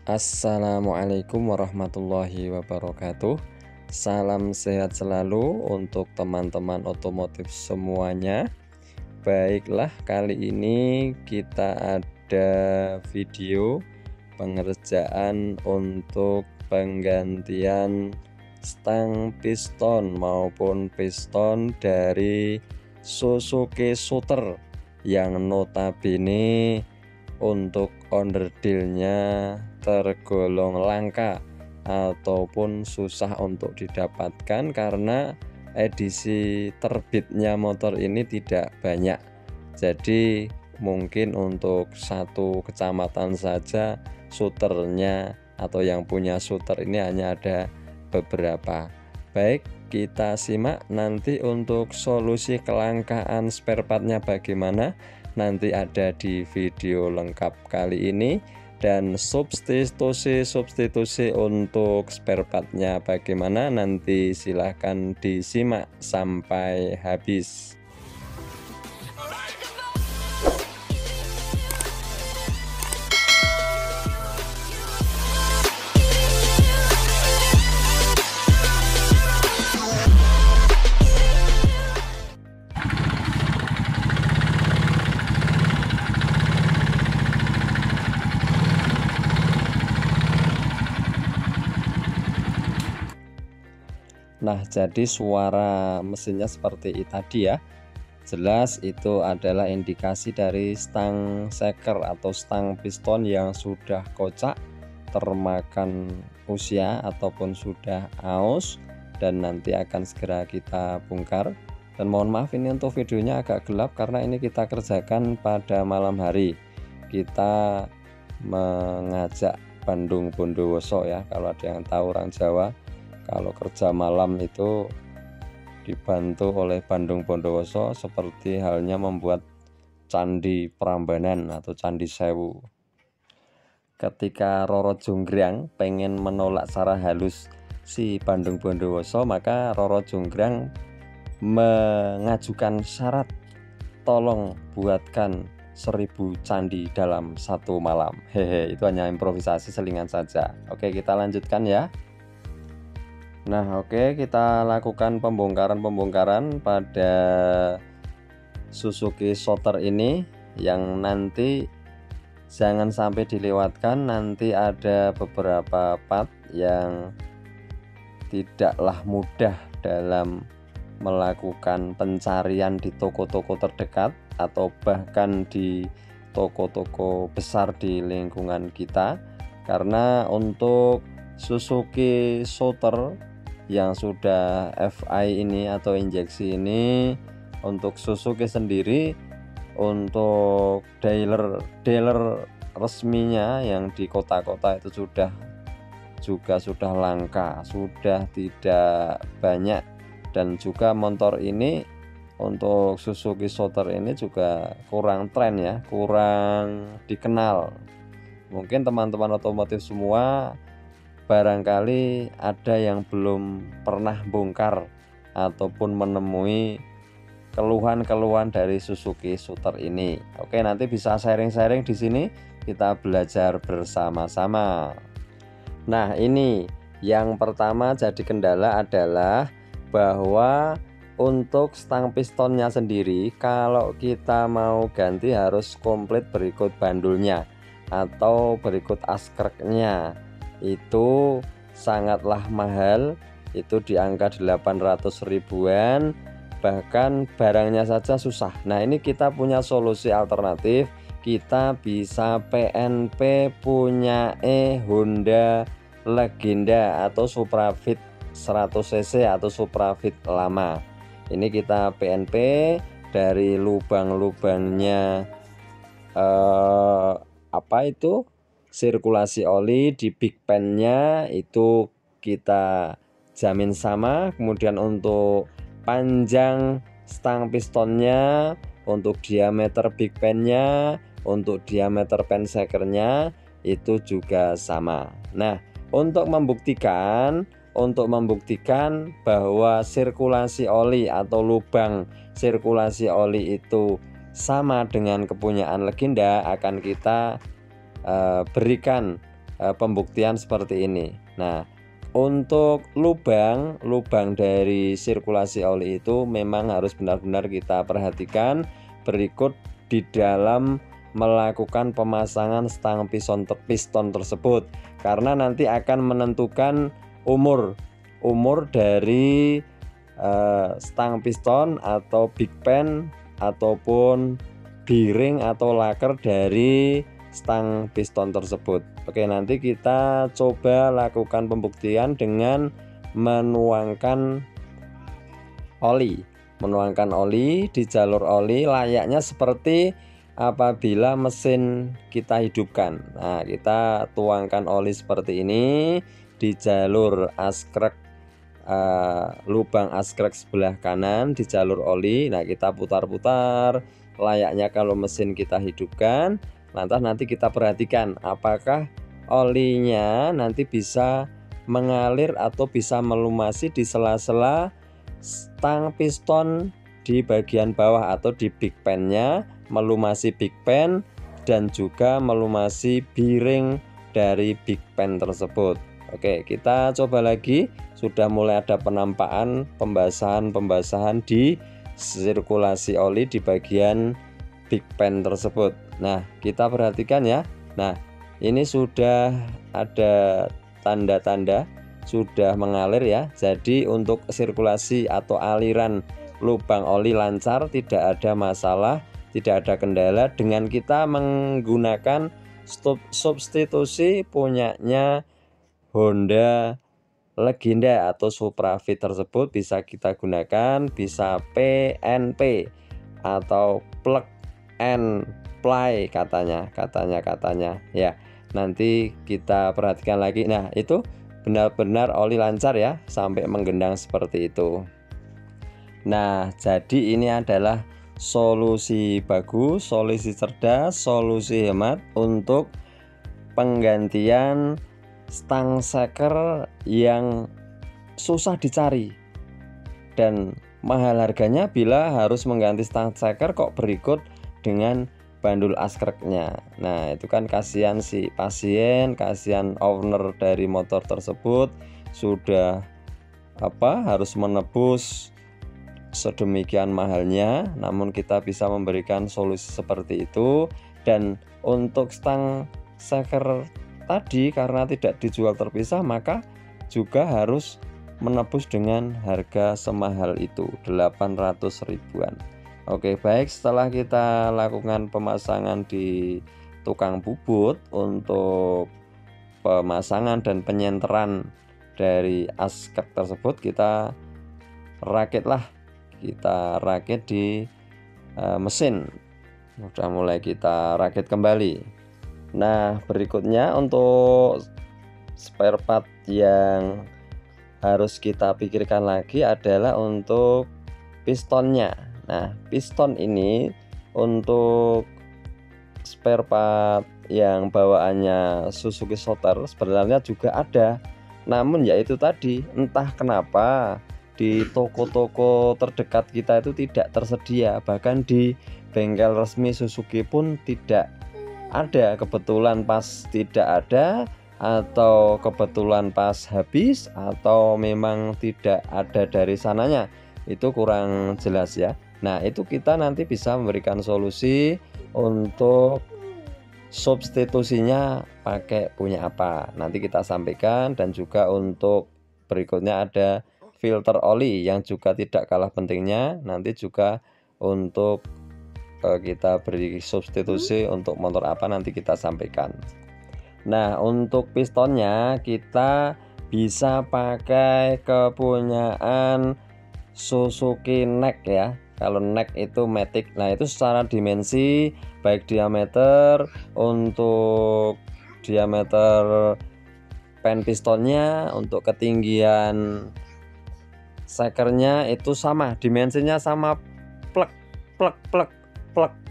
Assalamualaikum warahmatullahi wabarakatuh. Salam sehat selalu untuk teman-teman otomotif semuanya. Baiklah, kali ini kita ada video pengerjaan untuk penggantian stang piston maupun piston dari Suzuki Shooter yang notabene untuk onderdilnya tergolong langka ataupun susah untuk didapatkan karena edisi terbitnya motor ini tidak banyak. Jadi mungkin untuk satu kecamatan saja shooternya atau yang punya shooter ini hanya ada beberapa. Baik, kita simak nanti untuk solusi kelangkaan spare partnya bagaimana, nanti ada di video lengkap kali ini. Dan substitusi untuk spare partnya bagaimana, nanti silahkan disimak sampai habis. Nah, jadi suara mesinnya seperti tadi ya. Jelas itu adalah indikasi dari stang seker atau stang piston yang sudah kocak, termakan usia ataupun sudah aus, dan nanti akan segera kita bongkar. Dan mohon maaf ini untuk videonya agak gelap karena ini kita kerjakan pada malam hari. Kita mengajak Bandung Bondowoso ya, kalau ada yang tahu orang Jawa. Kalau kerja malam itu dibantu oleh Bandung Bondowoso, seperti halnya membuat Candi Prambanan atau Candi Sewu. Ketika Roro Jonggrang pengen menolak secara halus si Bandung Bondowoso, maka Roro Jonggrang mengajukan syarat, tolong buatkan 1000 candi dalam satu malam. Hehe, itu hanya improvisasi selingan saja. Oke, kita lanjutkan ya. Nah, oke, kita lakukan pembongkaran pada Suzuki Shooter ini, yang nanti jangan sampai dilewatkan. Nanti ada beberapa part yang tidaklah mudah dalam melakukan pencarian di toko-toko terdekat atau bahkan di toko-toko besar di lingkungan kita, karena untuk Suzuki Shooter yang sudah FI ini atau injeksi ini, untuk Suzuki sendiri, untuk dealer resminya yang di kota-kota itu sudah langka, sudah tidak banyak. Dan juga motor ini untuk Suzuki Shooter ini juga kurang tren ya, kurang dikenal. Mungkin teman-teman otomotif semua barangkali ada yang belum pernah bongkar ataupun menemui keluhan-keluhan dari Suzuki Shooter ini. Oke, nanti bisa sharing-sharing di sini, kita belajar bersama-sama. Nah, ini yang pertama jadi kendala adalah bahwa untuk stang pistonnya sendiri, kalau kita mau ganti harus komplit berikut bandulnya atau berikut askreknya. Itu sangatlah mahal, itu di angka 800 ribuan, bahkan barangnya saja susah. Nah, ini kita punya solusi alternatif. Kita bisa PNP punya Honda Legenda atau Suprafit 100cc atau Suprafit lama. Ini kita PNP dari lubang-lubangnya sirkulasi oli di big pan-nya itu kita jamin sama. Kemudian untuk panjang stang pistonnya, untuk diameter big pan-nya, untuk diameter pan sekernya itu juga sama. Nah, untuk membuktikan bahwa sirkulasi oli atau lubang sirkulasi oli itu sama dengan kepunyaan Legenda, akan kita berikan pembuktian seperti ini. Nah, untuk lubang dari sirkulasi oli itu memang harus benar-benar kita perhatikan berikut di dalam melakukan pemasangan stang piston tersebut, karena nanti akan menentukan umur dari stang piston atau big pen ataupun bearing atau laker dari stang piston tersebut. Oke, nanti kita coba lakukan pembuktian dengan menuangkan oli di jalur oli layaknya seperti apabila mesin kita hidupkan. Nah, kita tuangkan oli seperti ini di jalur askrek, lubang askrek sebelah kanan di jalur oli. Nah, kita putar-putar layaknya kalau mesin kita hidupkan. Lantas nanti kita perhatikan apakah olinya nanti bisa mengalir atau bisa melumasi di sela-sela stang piston di bagian bawah atau di big pen-nya, melumasi big pen dan juga melumasi bearing dari big pen tersebut. Oke, kita coba lagi. Sudah mulai ada penampakan pembasahan di sirkulasi oli di bagian big pen tersebut. Nah, kita perhatikan ya. Nah, ini sudah ada tanda-tanda sudah mengalir ya. Jadi untuk sirkulasi atau aliran lubang oli lancar, tidak ada masalah, tidak ada kendala dengan kita menggunakan substitusi punyanya Honda Legenda atau Suprafit tersebut. Bisa kita gunakan, bisa PNP atau plug and play katanya ya. Nanti kita perhatikan lagi. Nah, itu benar-benar oli lancar ya, sampai menggendang seperti itu. Nah, jadi ini adalah solusi bagus, solusi cerdas, solusi hemat untuk penggantian stang seker yang susah dicari dan mahal harganya bila harus mengganti stang seker kok berikut dengan bandul askreknya. Nah, itu kan kasihan si pasien, kasihan owner dari motor tersebut, sudah harus menebus sedemikian mahalnya, namun kita bisa memberikan solusi seperti itu. Dan untuk stang seker tadi karena tidak dijual terpisah, maka juga harus menebus dengan harga semahal itu, 800 ribuan. Oke, baik, setelah kita lakukan pemasangan di tukang bubut untuk pemasangan dan penyenteran dari askrek tersebut, kita rakit di mesin. Sudah mulai kita rakit kembali. Nah, berikutnya untuk spare part yang harus kita pikirkan lagi adalah untuk pistonnya. Nah, piston ini untuk spare part yang bawaannya Suzuki Shooter sebenarnya juga ada, namun yaitu tadi entah kenapa di toko-toko terdekat kita itu tidak tersedia, bahkan di bengkel resmi Suzuki pun tidak ada. Kebetulan pas tidak ada, atau kebetulan pas habis, atau memang tidak ada dari sananya, itu kurang jelas ya. Nah, itu kita nanti bisa memberikan solusi untuk substitusinya pakai punya apa, nanti kita sampaikan. Dan juga untuk berikutnya ada filter oli yang juga tidak kalah pentingnya, nanti juga untuk kita beri substitusi untuk motor apa nanti kita sampaikan. Nah, untuk pistonnya kita bisa pakai kepunyaan Suzuki Neck ya. Kalau Neck itu Matic. Nah, itu secara dimensi baik diameter, untuk diameter pen pistonnya, untuk ketinggian sekernya itu sama, dimensinya sama, plug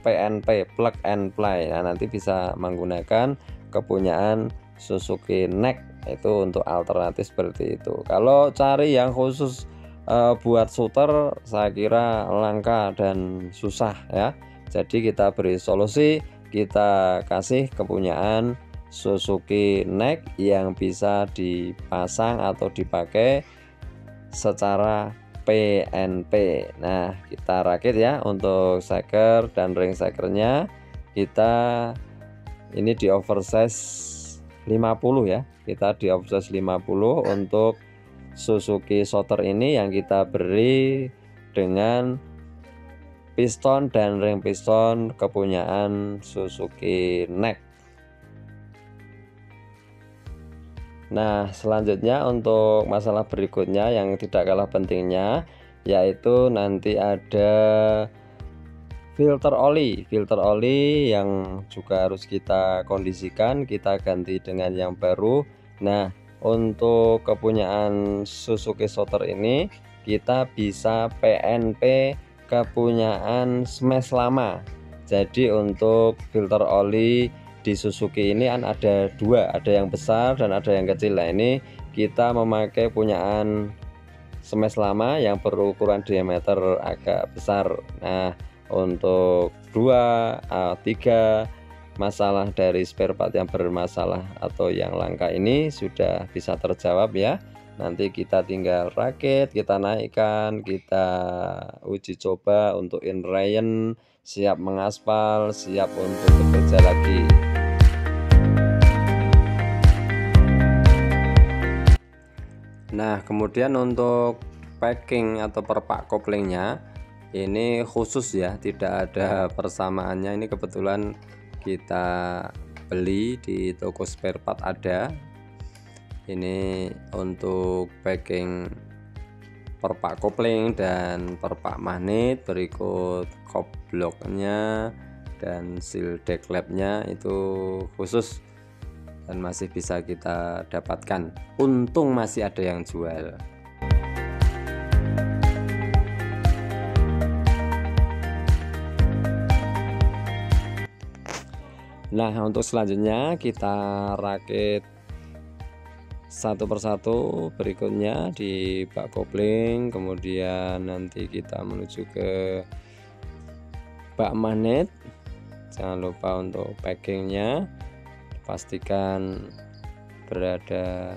PNP, plug and play. Nah, nanti bisa menggunakan kepunyaan Suzuki Neck itu untuk alternatif seperti itu. Kalau cari yang khusus buat shooter, saya kira langka dan susah ya. Jadi kita beri solusi, kita kasih kepunyaan Suzuki neck yang bisa dipasang atau dipakai secara PNP. Nah, kita rakit ya untuk shaker dan ring shakernya. Kita ini di oversize 50 ya. Kita di oversize 50 untuk Suzuki Shooter ini yang kita beri dengan piston dan ring piston kepunyaan Suzuki neck. Nah, selanjutnya untuk masalah berikutnya yang tidak kalah pentingnya, yaitu nanti ada filter oli yang juga harus kita kondisikan, kita ganti dengan yang baru. Nah, untuk kepunyaan Suzuki Shooter ini kita bisa PNP kepunyaan Smash lama. Jadi untuk filter oli di Suzuki ini kan ada dua, ada yang besar dan ada yang kecil. Nah, ini kita memakai punyaan Smash lama yang berukuran diameter agak besar. Nah, untuk 3 masalah dari spare part yang bermasalah atau yang langka ini sudah bisa terjawab ya. Nanti kita tinggal rakit, kita naikkan, kita uji coba untuk inline, siap mengaspal, siap untuk bekerja lagi. Nah, kemudian untuk packing atau perpak koplingnya ini khusus ya, tidak ada persamaannya. Ini kebetulan kita beli di toko spare part ada. Ini untuk packing perpak kopling dan perpak magnet, berikut kop bloknya dan seal deck labnya itu khusus dan masih bisa kita dapatkan. Untung masih ada yang jual. Nah, untuk selanjutnya kita rakit satu persatu berikutnya di bak kopling, kemudian nanti kita menuju ke bak magnet. Jangan lupa untuk packingnya, pastikan berada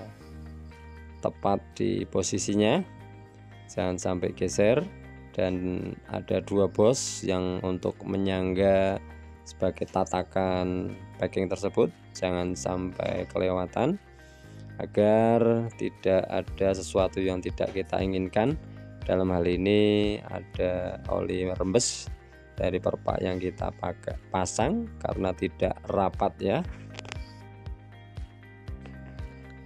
tepat di posisinya, jangan sampai geser. Dan ada 2 bos yang untuk menyangga sebagai tatakan packing tersebut, jangan sampai kelewatan agar tidak ada sesuatu yang tidak kita inginkan. Dalam hal ini ada oli rembes dari perpak yang kita pasang karena tidak rapat ya.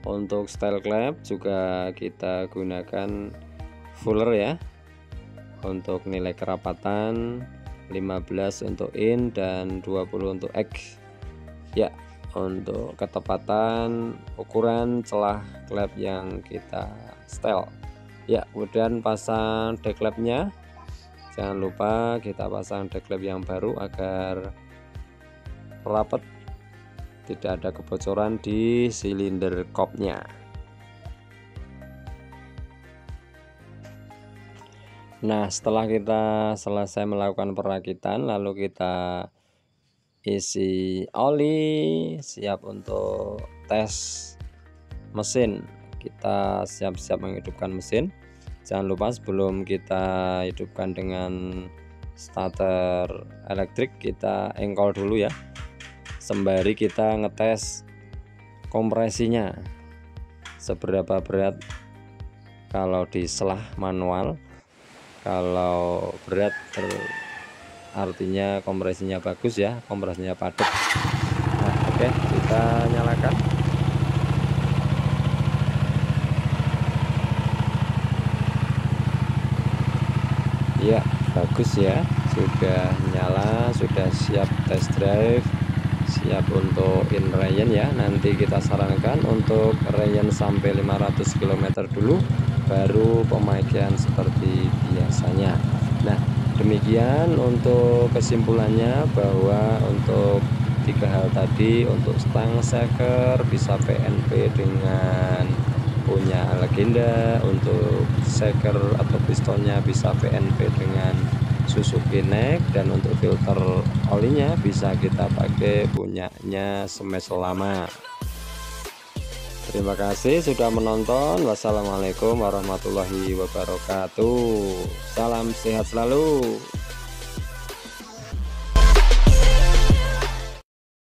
Untuk style clamp juga kita gunakan fuller ya. Untuk nilai kerapatan 15 untuk in dan 20 untuk X ya. Untuk ketepatan ukuran celah klep yang kita setel ya. Kemudian pasang deck labnya, jangan lupa kita pasang deck lab yang baru agar rapat, tidak ada kebocoran di silinder kopnya. Nah, setelah kita selesai melakukan perakitan, lalu kita isi oli, siap untuk tes mesin. Kita siap-siap menghidupkan mesin. Jangan lupa sebelum kita hidupkan dengan starter elektrik, kita engkol dulu ya, sembari kita ngetes kompresinya seberapa berat kalau di selah manual. Kalau berat artinya kompresinya bagus ya, kompresinya padat. Nah, oke, kita nyalakan. Ya, bagus ya, sudah nyala, sudah siap test drive, siap untuk inline ya. Nanti kita sarankan untuk range sampai 500 km dulu, baru pemakaian seperti biasanya. Nah, demikian untuk kesimpulannya, bahwa untuk 3 hal tadi, untuk stang shaker bisa PNP dengan punya Legenda, untuk shaker atau pistonnya bisa PNP dengan Suzuki Next, dan untuk filter olinya bisa kita pakai punyanya Smash lama. Terima kasih sudah menonton. Wassalamualaikum warahmatullahi wabarakatuh. Salam sehat selalu.